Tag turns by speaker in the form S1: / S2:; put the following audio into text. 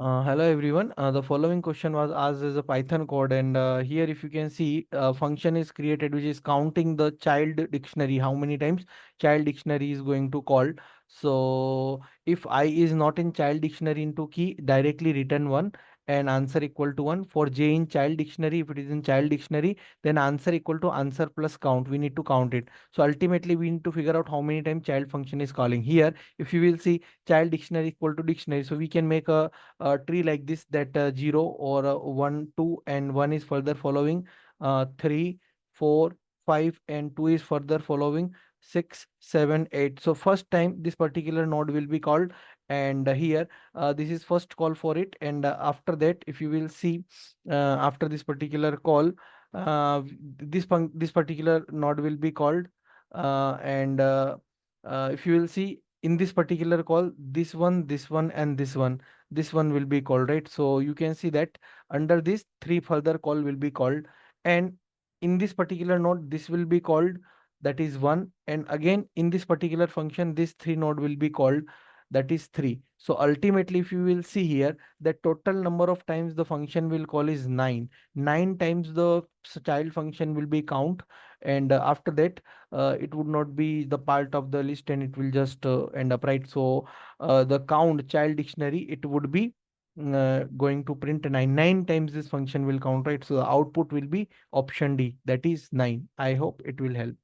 S1: Hello everyone. The following question was asked as a Python code, and here if you can see, function is created which is counting the child dictionary, how many times child dictionary is going to call. So if I is not in child dictionary into key, directly return one and answer equal to one. For j in child dictionary, if it is in child dictionary, then answer equal to answer plus count. We need to count it. So ultimately we need to figure out how many times child function is calling. Here, if you will see child dictionary equal to dictionary, so we can make a tree like this, that 0 or 1 2 and 1 is further following, 3 4 5 and 2 is further following, 6 7 8. So first time this particular node will be called, and here this is first call for it, and after that if you will see, after this particular call, this particular node will be called, and if you will see in this particular call, this one and this one will be called, right? So you can see that under this three further call will be called, and in this particular node this will be called, that is one, and again in this particular function this three node will be called, that is three. So ultimately if you will see here, the total number of times the function will call is 9 times the child function will be count, and after that it would not be the part of the list and it will just end up, right? So the count child dictionary, it would be going to print 9 times this function will count, right? So the output will be option D, that is 9. I hope it will help.